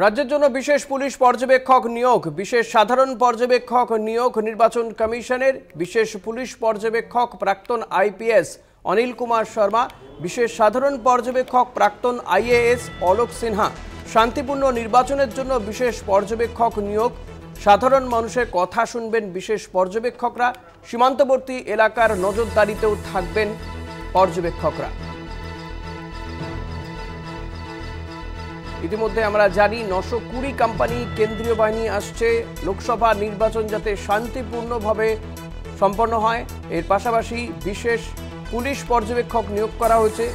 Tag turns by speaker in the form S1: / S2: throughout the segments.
S1: রাজ্যের জন্য বিশেষ পুলিশ পর্যবেক্ষক নিয়োগ, বিশেষ সাধারণ পর্যবেক্ষক নিয়োগ নির্বাচন কমিশনের। বিশেষ পুলিশ পর্যবেক্ষক প্রাক্তন আইপিএস অনিল কুমার শর্মা, বিশেষ সাধারণ পর্যবেক্ষক প্রাক্তন আইএএস অলোক সিনহা। শান্তিপূর্ণ নির্বাচনের জন্য বিশেষ পর্যবেক্ষক নিয়োগ, সাধারণ মানুষের কথা শুনবেন বিশেষ পর্যবেক্ষকরা। সীমান্তবর্তী এলাকার নজরদারিতেও থাকবেন পর্যবেক্ষকরা। ইতিমধ্যে আমরা জানি 920 কোম্পানি কেন্দ্রীয় বাহিনী আসছে লোকসভা নির্বাচন যাতে শান্তিপূর্ণভাবে সম্পন্ন হয়। এর পাশাপাশি বিশেষ পুলিশ পর্যবেক্ষক নিয়োগ করা হয়েছে,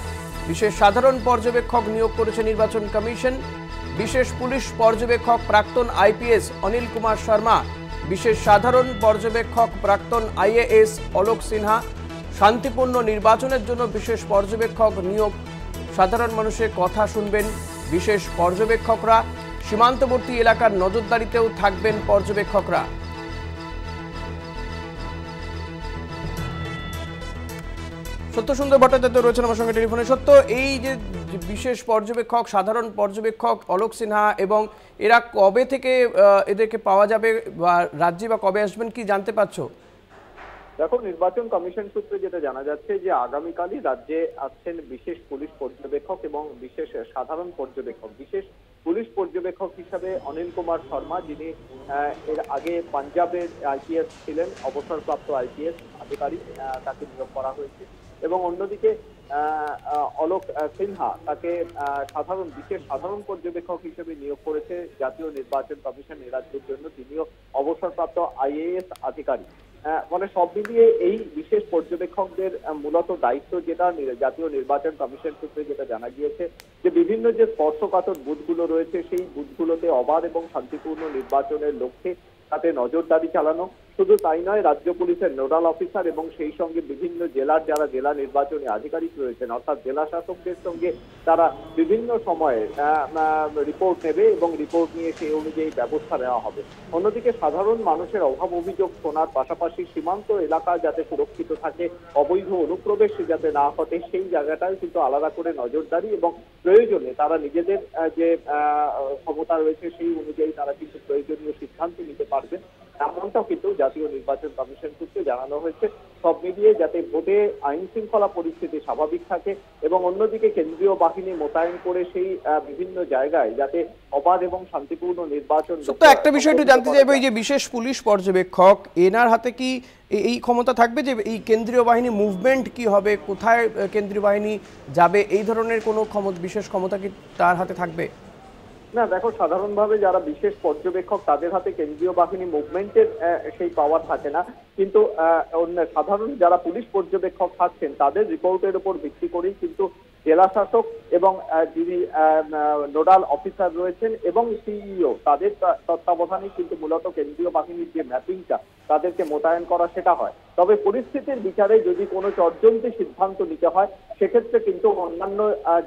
S1: বিশেষ সাধারণ পর্যবেক্ষক নিয়োগ করেছে নির্বাচন কমিশন। বিশেষ পুলিশ পর্যবেক্ষক প্রাক্তন আইপিএস অনিল কুমার শর্মা, বিশেষ সাধারণ পর্যবেক্ষক প্রাক্তন আইএএস অলোক সিনহা। শান্তিপূর্ণ নির্বাচনের জন্য বিশেষ পর্যবেক্ষক নিয়োগ, সাধারণ মানুষের কথা শুনবেন বিশেষ পর্যবেক্ষকরা। সীমান্তবর্তী এলাকার নজরদারিতেও থাকবেন পর্যবেক্ষকরা। সত্যসুন্দর ভট্টাচার্য রয়েছেন আমার সঙ্গে টেলিফোনে। সত্য, এই যে বিশেষ পর্যবেক্ষক সাধারণ পর্যবেক্ষক অলোক সিনহা এবং এরা কবে থেকে এদেরকে পাওয়া যাবে বা রাজ্যে বা কবে আসবেন কি জানতে পারছো?
S2: দেখো, নির্বাচন কমিশন সূত্রে যেটা জানা যাচ্ছে যে আগামীকালই রাজ্যে আসছেন বিশেষ পুলিশ পর্যবেক্ষক এবং বিশেষ সাধারণ পর্যবেক্ষক। বিশেষ পুলিশ পর্যবেক্ষক হিসাবে অনিল কুমার শর্মা, যিনি এর আগে পাঞ্জাবের আইপিএস ছিলেন, অবসরপ্রাপ্ত আইপিএস আধিকারিক, তাকে নিয়োগ করা হয়েছে। এবং অন্যদিকে অলোক সিনহা, তাকে বিশেষ সাধারণ পর্যবেক্ষক হিসেবে নিয়োগ করেছে জাতীয় নির্বাচন কমিশন এ রাজ্যের জন্য। তিনিও অবসরপ্রাপ্ত আইএএস আধিকারিক। মানে সব মিলিয়ে এই বিশেষ পর্যবেক্ষকদের মূলত দায়িত্ব, যেটা জাতীয় নির্বাচন কমিশন সূত্রে যেটা জানা গিয়েছে, যে বিভিন্ন যে স্পর্শকাতর বুথগুলো রয়েছে সেই বুথগুলোতে অবাধ এবং শান্তিপূর্ণ নির্বাচনের লক্ষ্যে তাতে নজরদারি চালানো। শুধু তাই নয়, রাজ্য পুলিশের নোডাল অফিসার এবং সেই সঙ্গে বিভিন্ন জেলার যারা জেলা নির্বাচনী আধিকারিক রয়েছেন অর্থাৎ জেলা শাসকদের সঙ্গে তারা বিভিন্ন সময়ে রিপোর্ট নেবে এবং রিপোর্ট নিয়ে সেই অনুযায়ী ব্যবস্থা নেওয়া হবে। অন্যদিকে সাধারণ মানুষের অভাব অভিযোগ শোনার পাশাপাশি সীমান্ত এলাকা যাতে সুরক্ষিত থাকে, অবৈধ অনুপ্রবেশ যাতে না ঘটে, সেই জায়গাটায় কিন্তু আলাদা করে নজরদারি এবং প্রয়োজনে তারা নিজেদের যে ক্ষমতা রয়েছে সেই অনুযায়ী তারা কিন্তু প্রয়োজনীয় সিদ্ধান্ত নিতে পারবেন, এমনটাও কিন্তু জাতীয় নির্বাচন কমিশন সূত্রে জানানো হয়েছে। সব মিলিয়ে যাতে ভোটে আইন শৃঙ্খলা পরিস্থিতি স্বাভাবিক থাকে এবং অন্যদিকে কেন্দ্রীয় বাহিনী মোতায়েন করে সেই বিভিন্ন জায়গায় যাতে অবাধ এবং শান্তিপূর্ণ নির্বাচন।
S1: একটা বিষয় একটু জানতে চাইবো, এই যে বিশেষ পুলিশ পর্যবেক্ষক, এনার হাতে কি এই ক্ষমতা থাকবে যে এই কেন্দ্রীয় বাহিনী মুভমেন্ট কি হবে, কোথায় কেন্দ্রীয় বাহিনী যাবে, এই ধরনের কোনো বিশেষ ক্ষমতা কি তার হাতে থাকবে?
S2: না, দেখো, সাধারণভাবে যারা বিশেষ পর্যবেক্ষক তাদের হাতে কেন্দ্রীয় বাহিনী মুভমেন্টের সেই পাওয়ার থাকে না, কিন্তু সাধারণ যারা পুলিশ পর্যবেক্ষক থাকছেন তাদের রিপোর্টের উপর ভিত্তি করেই কিন্তু জেলা শাসক এবং যিনি নোডাল অফিসার রয়েছেন এবং সিইও তাদের তত্ত্বাবধানে কিন্তু মূলত কেন্দ্রীয় বাহিনীর যে ম্যাপিংটা তাদেরকে মোতায়েন করা সেটা হয়। তবে পরিস্থিতির বিচারে যদি কোনো চটজলদি সিদ্ধান্ত নিতে হয় সেক্ষেত্রে কিন্তু অন্যান্য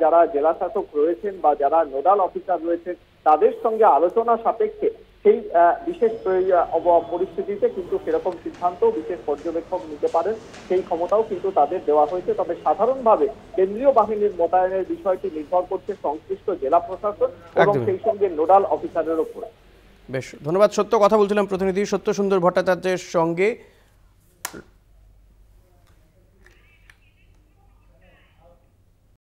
S2: যারা জেলা শাসক রয়েছেন বা যারা নোডাল অফিসার রয়েছেন তাদের সঙ্গে আলোচনা সাপেক্ষে সেই বিশেষ পরিস্থিতিতে কিন্তু সেরকম সিদ্ধান্ত বিশেষ পর্যবেক্ষক নিতে পারেন, সেই ক্ষমতাও কিন্তু তাদের দেওয়া হয়েছে। তবে সাধারণভাবে কেন্দ্রীয় বাহিনীর মোতায়েনের বিষয়টি নির্ভর করছে সংশ্লিষ্ট জেলা প্রশাসন এবং সেই সঙ্গে নোডাল অফিসারের উপর।
S1: বেশ, ধন্যবাদ সত্য। কথা বলছিলাম প্রতিনিধি সত্যসুন্দর ভট্টাচার্যের সঙ্গে।